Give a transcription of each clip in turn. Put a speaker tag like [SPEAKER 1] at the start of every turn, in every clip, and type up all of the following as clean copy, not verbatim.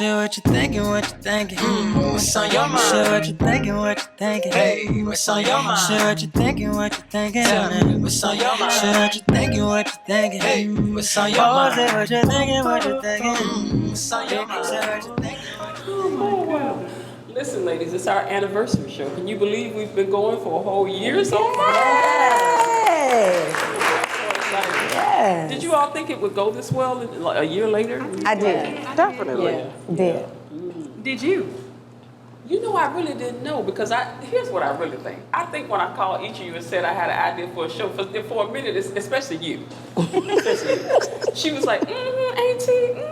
[SPEAKER 1] Share what you thinking, what you thinking. What's on your mind? Share what you thinking, what you thinking. Hey, what's on your mind? Share what you thinking, what you thinking. Tell me, what's on your mind? Share what you thinking, what you thinking. Hey, what's on your mind? Say what you thinking, what you thinking. What's on your mind? Share what you thinking, what you thinking.
[SPEAKER 2] Oh, wow. Listen, ladies, it's our anniversary show. Can you believe we've been going for a whole year so far?
[SPEAKER 3] Yes.
[SPEAKER 2] Did you all think it would go this well like a year later?
[SPEAKER 3] I did.
[SPEAKER 4] Definitely.
[SPEAKER 2] Yeah.
[SPEAKER 3] Did.
[SPEAKER 5] Did you?
[SPEAKER 2] You know, I really didn't know because here's what I really think. I think when I called each of you and said I had an idea for a show, for a minute, especially you, she was like, Auntie,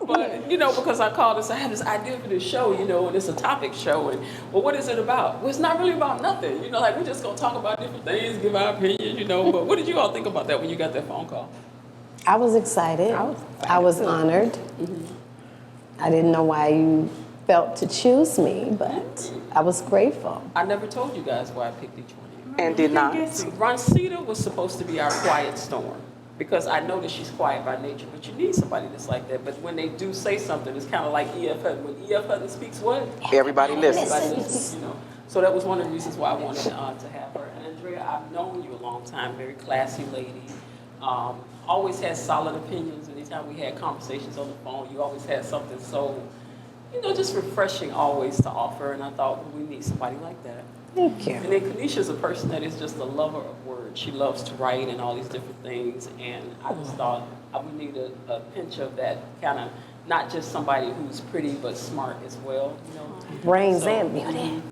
[SPEAKER 2] But, you know, because I called and said, I have this idea for this show, you know, and it's a topic show. And, well, what is it about? Well, it's not really about nothing. You know, like, we're just going to talk about different things, give our opinion, you know. But what did you all think about that when you got that phone call?
[SPEAKER 3] I was excited. I was honored. I didn't know why you felt to choose me, but I was grateful.
[SPEAKER 2] I never told you guys why I picked each one of you.
[SPEAKER 4] And did not.
[SPEAKER 2] Roncita was supposed to be our quiet storm because I know that she's quiet by nature, but you need somebody that's like that. But when they do say something, it's kind of like E.F. Hutton. When E.F. Hutton speaks what?
[SPEAKER 4] Everybody listens.
[SPEAKER 2] Everybody listens, you know. So that was one of the reasons why I wanted to have her. And Andrea, I've known you a long time, very classy lady. Always had solid opinions. Anytime we had conversations on the phone, you always had something so, you know, just refreshing always to offer. And I thought, well, we need somebody like that.
[SPEAKER 3] Thank you.
[SPEAKER 2] And then Kanisha's a person that is just a lover of words. She loves to write and all these different things. And I just thought we need a pinch of that kind of, not just somebody who's pretty, but smart as well. You know?
[SPEAKER 3] Brains and beauty.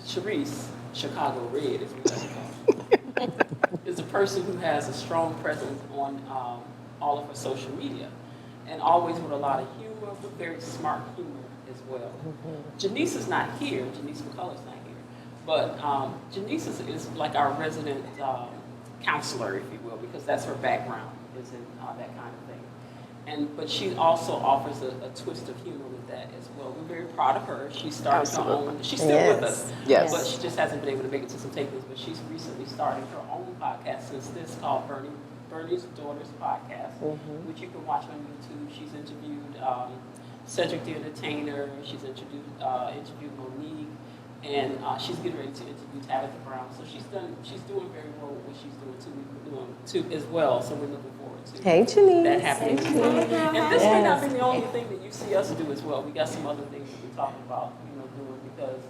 [SPEAKER 2] Sharice, Chicago Red, as we like to call her, is a person who has a strong presence on all of her social media, and always with a lot of humor, but very smart humor as well. Janice is not here. Janice McCullough's not here, but Janice is like our resident counselor, if you will, because that's her background, is in that kind of thing. But she also offers a twist of humor with that as well. We're very proud of her. She started her own. She's still with us,
[SPEAKER 4] Yes.
[SPEAKER 2] but she just hasn't been able to make it to some tapings. But she's recently started her own podcast since this, called Bernie's Daughters Podcast, which you can watch on YouTube. She's interviewed Cedric the Entertainer. She's interviewed Monique, and she's getting ready to interview Tabitha Brown. So she's doing very well with what she's doing too as well. So we're looking forward to
[SPEAKER 3] Hey, Janice.
[SPEAKER 2] that happening as well. And this may not be the only thing that you see us do as well. We got some other things that we're talking about, doing, because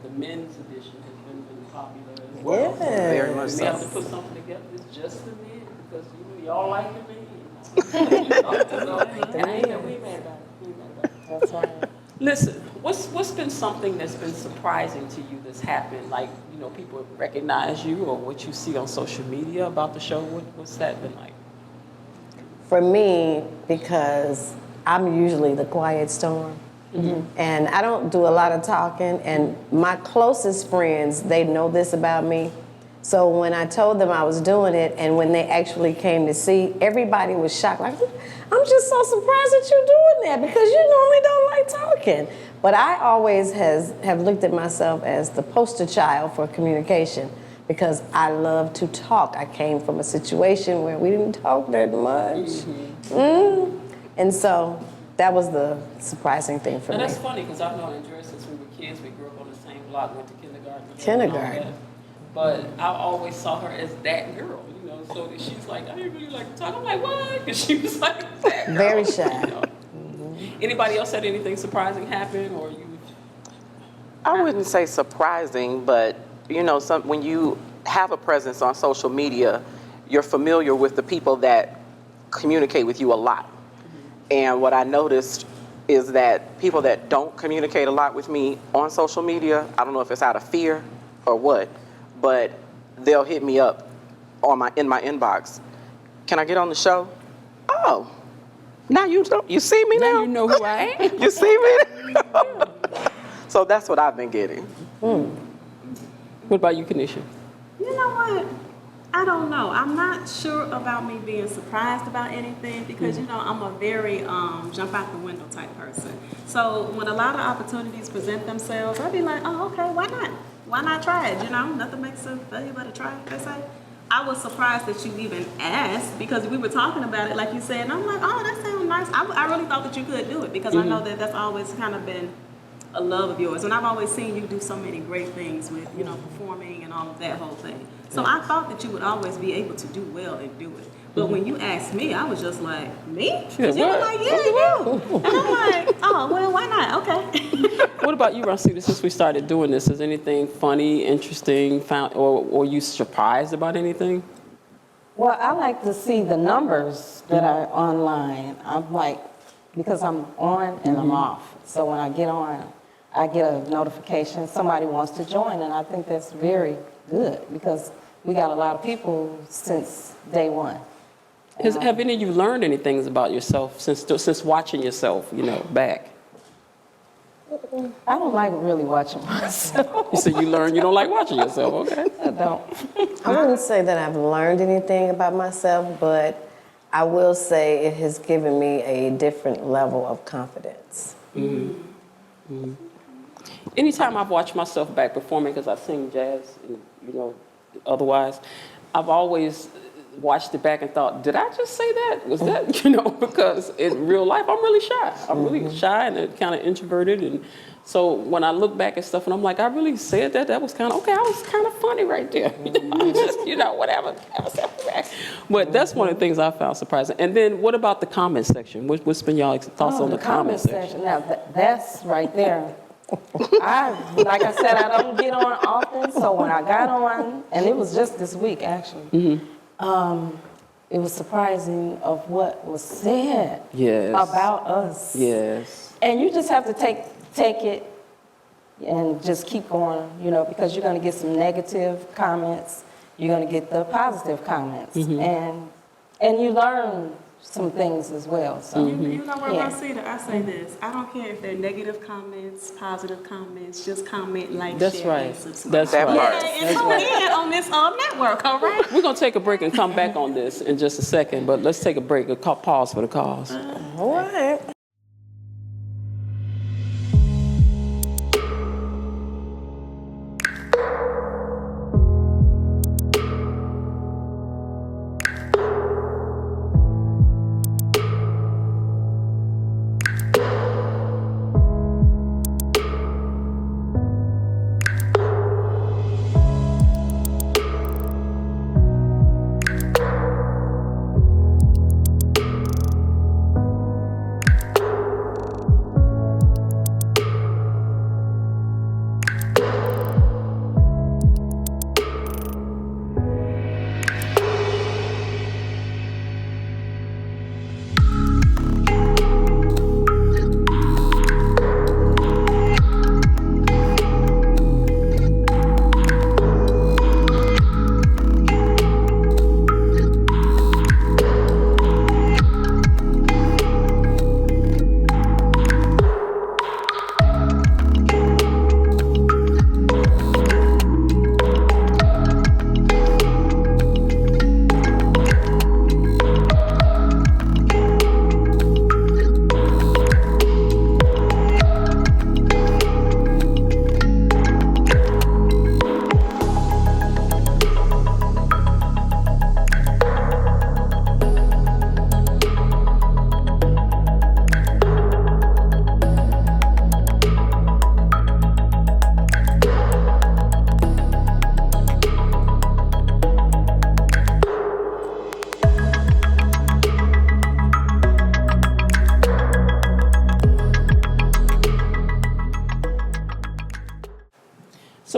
[SPEAKER 2] the men's edition has been really popular as well.
[SPEAKER 3] Yes.
[SPEAKER 4] Very much
[SPEAKER 2] We have
[SPEAKER 4] so.
[SPEAKER 2] to put something together that's just the men, because y'all like the men. And I ain't that we mad about it.
[SPEAKER 3] That's right.
[SPEAKER 2] Listen, what's been something that's been surprising to you that's happened? Like, people recognize you, or what you see on social media about the show. What's that been like?
[SPEAKER 3] for me, because I'm usually the quiet storm. And I don't do a lot of talking, and my closest friends, they know this about me. So when I told them I was doing it, and when they actually came to see, everybody was shocked, like, I'm just so surprised that you're doing that, because you normally don't like talking. But I always have looked at myself as the poster child for communication, because I love to talk. I came from a situation where we didn't talk that much. And so that was the surprising thing for me.
[SPEAKER 2] And that's funny, because I've known Andrea since we were kids. We grew up on the same block, went to kindergarten.
[SPEAKER 3] Kindergarten.
[SPEAKER 2] And all that. But I always saw her as that girl, you know, so that she's like, I didn't really like to talk. I'm like, what? Because she was like that girl.
[SPEAKER 3] Very shy.
[SPEAKER 2] You know? Anybody else had anything surprising happen, or you?
[SPEAKER 4] I wouldn't say surprising, but you know, when you have a presence on social media, you're familiar with the people that communicate with you a lot. And what I noticed is that people that don't communicate a lot with me on social media, I don't know if it's out of fear or what, but they'll hit me up in my inbox. Can I get on the show? Oh, now you see me now?
[SPEAKER 2] You know who I am.
[SPEAKER 4] You see me? So that's what I've been getting.
[SPEAKER 2] What about you, Kanisha?
[SPEAKER 5] You know what? I don't know. I'm not sure about me being surprised about anything because, you know, I'm a very jump out the window type person. So when a lot of opportunities present themselves, I'd be like, oh, okay, why not? Why not try it? You know, nothing makes a failure but a try, they say. I was surprised that you even asked because we were talking about it, like you said, and I'm like, oh, that sounds nice. I really thought that you could do it because I know that that's always kind of been a love of yours. And I've always seen you do so many great things with, you know, performing and all of that whole thing. So I thought that you would always be able to do well and do it. But when you asked me, I was just like, me?
[SPEAKER 2] said,
[SPEAKER 5] You were
[SPEAKER 2] what?
[SPEAKER 5] like, yeah, you. And I'm like, oh, well, why not? Okay.
[SPEAKER 2] What about you, Rosita? Since we started doing this, is anything funny, interesting, found, or you surprised about anything?
[SPEAKER 6] Well, I like to see the numbers that are online. I'm like, because I'm on and I'm off. So when I get on, I get a notification somebody wants to join, and I think that's very good because we got a lot of people since day one.
[SPEAKER 2] Have any of you learned anything about yourself since watching yourself, you know, back?
[SPEAKER 6] I don't like really watching myself.
[SPEAKER 2] You said you learned you don't like watching yourself, okay?
[SPEAKER 6] I don't.
[SPEAKER 3] I wouldn't say that I've learned anything about myself, but I will say it has given me a different level of confidence.
[SPEAKER 2] Anytime I've watched myself back performing, because I sing jazz and, you know, otherwise, I've always watched it back and thought, did I just say that? Was that, you know, because in real life, I'm really shy. I'm really shy and kind of introverted. And so when I look back at stuff and I'm like, I really said that, that was kind of, okay, I was kind of funny right there. Just, you know, whatever. But that's one of the things I found surprising. And then what about the comment section? What's been y'all's thoughts on the comment section?
[SPEAKER 6] Now, that's right there. Like I said, I don't get on often, so when I got on, and it was just this week actually, it was surprising of what was said about us.
[SPEAKER 2] Yes.
[SPEAKER 6] And you just have to take it and just keep going, you know, because you're going to get some negative comments, you're going to get the positive comments, and you learn some things as well. So
[SPEAKER 5] You know what, Rosita? I say this. I don't care if they're negative comments, positive comments, just comment, like,
[SPEAKER 2] That's
[SPEAKER 5] share,
[SPEAKER 2] right.
[SPEAKER 5] and subscribe.
[SPEAKER 2] That's right.
[SPEAKER 5] Yeah, and tune in on this network, all right?
[SPEAKER 2] We're going to take a break and come back on this in just a second, but let's take a break, pause for the cause.
[SPEAKER 3] All right.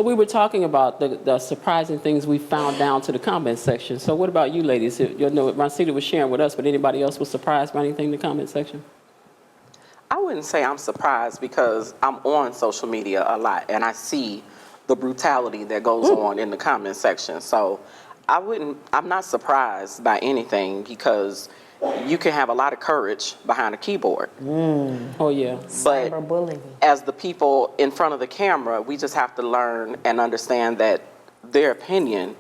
[SPEAKER 2] So we were talking about the surprising things we found down to the comment section. So what about you ladies? You know, Rosita was sharing with us, but anybody else was surprised by anything in the comment section?
[SPEAKER 4] I wouldn't say I'm surprised because I'm on social media a lot and I see the brutality that goes on in the comment section. So I'm not surprised by anything because you can have a lot of courage behind a keyboard.
[SPEAKER 2] Oh, yeah.
[SPEAKER 4] But
[SPEAKER 3] Cyberbullying.
[SPEAKER 4] as the people in front of the camera, we just have to learn and understand that their opinion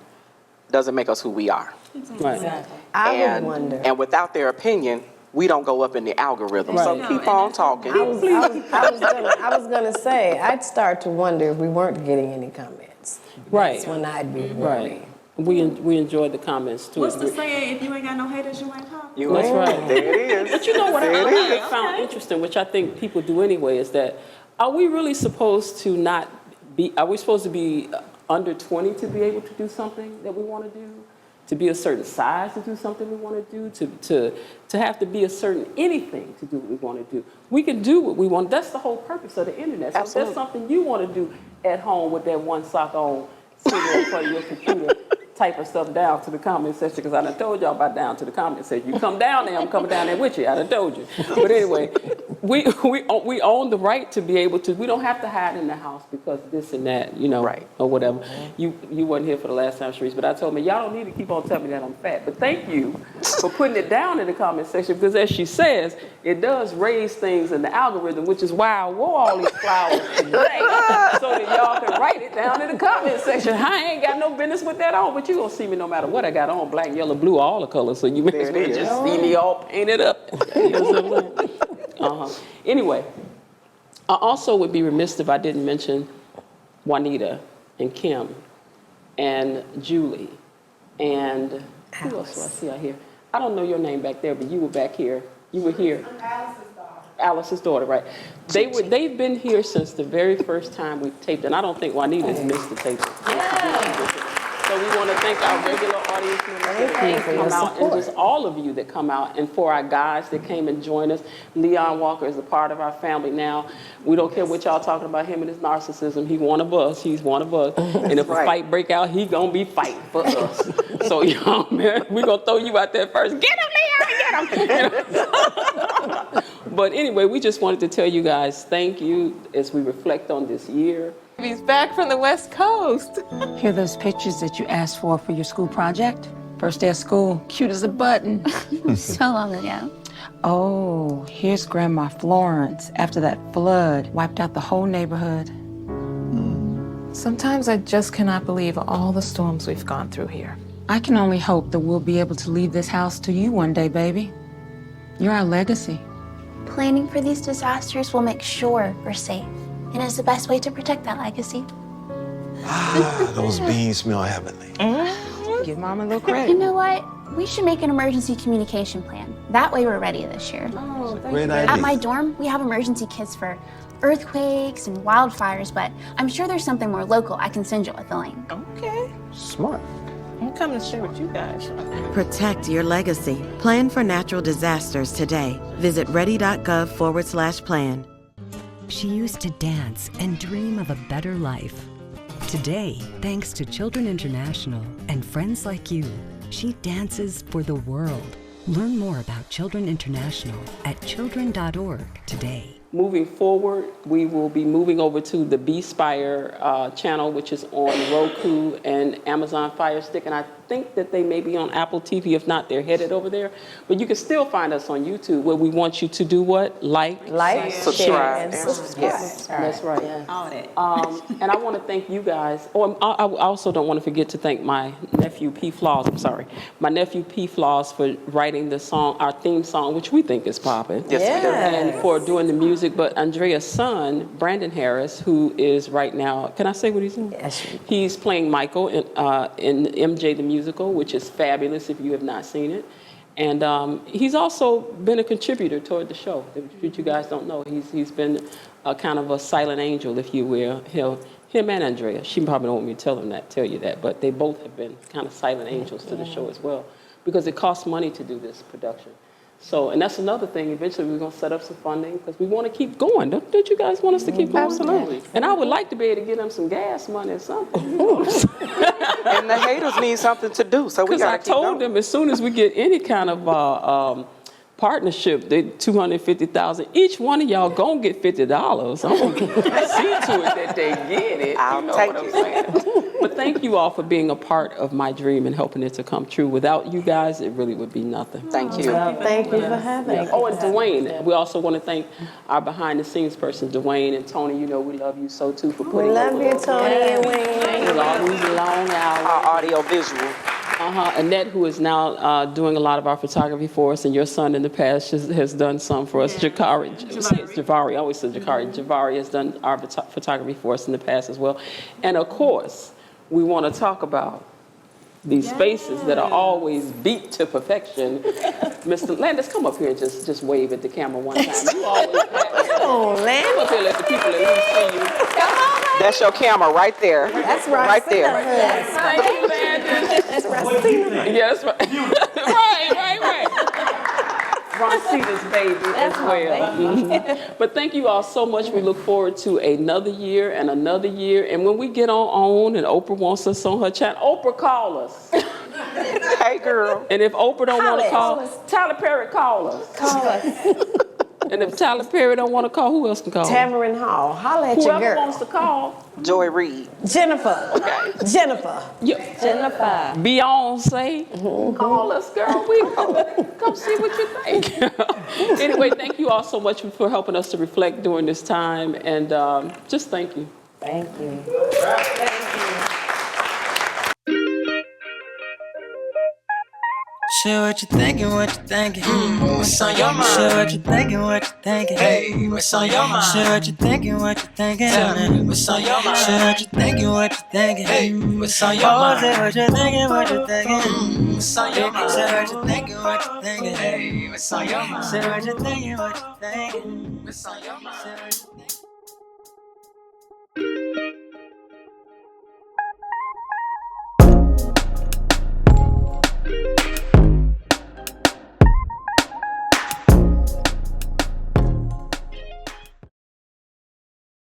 [SPEAKER 4] doesn't make us who we are.
[SPEAKER 2] Right.
[SPEAKER 3] I would wonder.
[SPEAKER 4] And without their opinion, we don't go up in the algorithm.
[SPEAKER 2] Right.
[SPEAKER 4] So keep on talking.
[SPEAKER 3] I was gonna say, I'd start to wonder if we weren't getting any comments.
[SPEAKER 2] Right.
[SPEAKER 3] That's when I'd be
[SPEAKER 2] Right.
[SPEAKER 3] worried.
[SPEAKER 2] We enjoyed the comments too.
[SPEAKER 5] What's the saying? If you ain't got no haters, you ain't talking.
[SPEAKER 2] That's right.
[SPEAKER 4] There it is.
[SPEAKER 2] But you know what
[SPEAKER 4] There it
[SPEAKER 2] I
[SPEAKER 4] is.
[SPEAKER 2] found interesting, which I think people do anyway, is that are we really supposed to not be, are we supposed to be under 20 to be able to do something that we want to do? To be a certain size to do something we want to do? To have to be a certain anything to do what we want to do? We can do what we want. That's the whole purpose of the internet. So if
[SPEAKER 4] Absolutely.
[SPEAKER 2] there's something you want to do at home with that one sock on, sitting in front of your computer, typing stuff down to the comment section, because I done told y'all about down to the comment section. You come down there, I'm coming down there with you. I done told you. But anyway, we own the right to be able to, we don't have to hide in the house because this and that, you know,
[SPEAKER 4] Right.
[SPEAKER 2] or whatever. You wasn't here for the last time, Sharice, but I told me, y'all don't need to keep on telling me that I'm fat. But thank you for putting it down in the comment section, because as she says, it does raise things in the algorithm, which is why I wore all these flowers today, so that y'all can write it down in the comment section. I ain't got no business with that on, but you gonna see me no matter what I got on, black, yellow, blue, all the colors, so you may as well just see me all painted up. You know what I'm saying? Anyway, I also would be remiss if I didn't mention Juanita and Kim and Julie and who else do I see out here? I don't know your name back there, but you were back here. You were here. Alice's daughter, right? They've been here since the very first time we taped, and I don't think Juanita's missed the tape. So we want to thank our regular audience members that come out, and just all of you that come out, and for our guys that came and joined us. Leon Walker is a part of our family now. We don't care what y'all talking about him and his narcissism. He one of us. He's one of us. And if a fight break out, he gonna be fighting for us. So young man, we gonna throw you out there first. Get him, Leon, get him. But anyway, we just wanted to tell you guys thank you as we reflect on this year.
[SPEAKER 7] He's back from the West Coast.
[SPEAKER 8] Here are those pictures that you asked for your school project? First day of school, cute as a button.
[SPEAKER 9] So long ago.
[SPEAKER 8] Oh, here's Grandma Florence after that flood wiped out the whole neighborhood.
[SPEAKER 7] Sometimes I just cannot believe all the storms we've gone through here.
[SPEAKER 8] I can only hope that we'll be able to leave this house to you one day, baby. You're our legacy.
[SPEAKER 9] Planning for these disasters will make sure we're safe. And it's the best way to protect that legacy.
[SPEAKER 10] Those beans smell heavenly.
[SPEAKER 8] Give Mama a little
[SPEAKER 9] You
[SPEAKER 8] credit.
[SPEAKER 9] know what? We should make an emergency communication plan. That way we're ready this year.
[SPEAKER 10] Great
[SPEAKER 9] At
[SPEAKER 10] idea.
[SPEAKER 9] my dorm, we have emergency kits for earthquakes and wildfires, but I'm sure there's something more local I can send you with the link.
[SPEAKER 7] Okay.
[SPEAKER 10] Smart.
[SPEAKER 7] I'm coming to share with you guys.
[SPEAKER 11] Protect your legacy. Plan for natural disasters today. Visit ready.gov/plan.
[SPEAKER 12] She used to dance and dream of a better life. Today, thanks to Children International and friends like you, she dances for the world. Learn more about Children International at children.org today.
[SPEAKER 2] Moving forward, we will be moving over to the B-Spire channel, which is on Roku and Amazon Fire Stick, and I think that they may be on Apple TV. If not, they're headed over there. But you can still find us on YouTube, where we want you to do what? Like,
[SPEAKER 4] Subscribe.
[SPEAKER 3] and subscribe.
[SPEAKER 4] Yes.
[SPEAKER 2] That's right.
[SPEAKER 5] All that.
[SPEAKER 2] And I want to thank you guys. Oh, I also don't want to forget to thank my nephew P. Flaws. I'm sorry, my nephew P. Flaws for writing the song, our theme song, which we think is popping.
[SPEAKER 4] Yes, we do.
[SPEAKER 2] And for doing the music. But Andrea's son, Brandon Harris, who is right now, can I say what he's doing?
[SPEAKER 3] Yes.
[SPEAKER 2] He's playing Michael in MJ the Musical, which is fabulous if you have not seen it. And he's also been a contributor toward the show, which you guys don't know. He's been a kind of a silent angel, if you will. Him and Andrea. She probably don't want me to tell you that, but they both have been kind of silent angels to the show as well, because it costs money to do this production. So, and that's another thing. Eventually, we're going to set up some funding because we want to keep going. Don't you guys want us to keep going?
[SPEAKER 4] Absolutely.
[SPEAKER 2] And I would like to be able to get them some gas money or something.
[SPEAKER 4] And the haters need something to do, so we
[SPEAKER 2] Because I
[SPEAKER 4] got to keep
[SPEAKER 2] told
[SPEAKER 4] going.
[SPEAKER 2] them as soon as we get any kind of partnership, they $250,000. Each one of y'all gonna get $50. I'm gonna see to it that they get it.
[SPEAKER 4] I'll
[SPEAKER 2] you know
[SPEAKER 4] take
[SPEAKER 2] what I'm
[SPEAKER 4] it.
[SPEAKER 2] saying? But thank you all for being a part of my dream and helping it to come true. Without you guys, it really would be nothing.
[SPEAKER 4] Thank you.
[SPEAKER 3] Thank you for having us.
[SPEAKER 2] Oh, and Dwayne, we also want to thank our behind-the-scenes person, Dwayne and Tony. You know we love you so too for
[SPEAKER 3] We
[SPEAKER 2] putting
[SPEAKER 3] love
[SPEAKER 2] up
[SPEAKER 3] you,
[SPEAKER 2] with us.
[SPEAKER 3] Tony and Wayne.
[SPEAKER 2] With all these long hours.
[SPEAKER 4] Our audio visual.
[SPEAKER 2] Annette, who is now doing a lot of our photography for us, and your son in the past has done some for us. Javari, I always say Jakari. Javari has done our photography for us in the past as well. And of course, we want to talk about these spaces that are always beat to perfection. Mr. Landis, come up here and just wave at the camera one time. You always
[SPEAKER 3] Come on, Landis.
[SPEAKER 2] come up here, let the people at least see you.
[SPEAKER 4] That's your camera right there.
[SPEAKER 3] That's right.
[SPEAKER 4] Right there.
[SPEAKER 2] Thank you, Landis.
[SPEAKER 3] That's Rosina.
[SPEAKER 2] Yeah, that's right. right. Rosita's baby as well. Mhm. But thank you all so much. We look forward to another year and another year. And when we get on and Oprah wants us on her channel, Oprah, call us.
[SPEAKER 4] Hey, girl.
[SPEAKER 2] And if Oprah don't want to
[SPEAKER 3] Call
[SPEAKER 2] call, Tyler Perry, call us.
[SPEAKER 3] Call us.
[SPEAKER 2] And if Tyler Perry don't want to call, who else can call?
[SPEAKER 3] Tamarind Hall. Holla at your
[SPEAKER 2] Whoever
[SPEAKER 3] girl.
[SPEAKER 2] wants to call.
[SPEAKER 4] Joy Reid.
[SPEAKER 3] Jennifer. Jennifer.
[SPEAKER 6] Jennifer.
[SPEAKER 2] Beyonce, call us, girl. We come see what you think. Anyway, thank you all so much for helping us to reflect during this time, and just thank you.
[SPEAKER 6] Thank you.
[SPEAKER 1] Share what you thinking, what you thinking. What's on your mind? Share what you thinking, what you thinking. Hey, what's on your mind? Share what you thinking, what you thinking. Tell me, what's on your mind? Share what you thinking, what you thinking. Hey, what's on your mind? Say what you thinking, what you thinking. What's on your mind? Share what you thinking, what you thinking. Hey, what's on your mind? Share what you thinking, what you thinking. What's on your mind? Share what you thinking.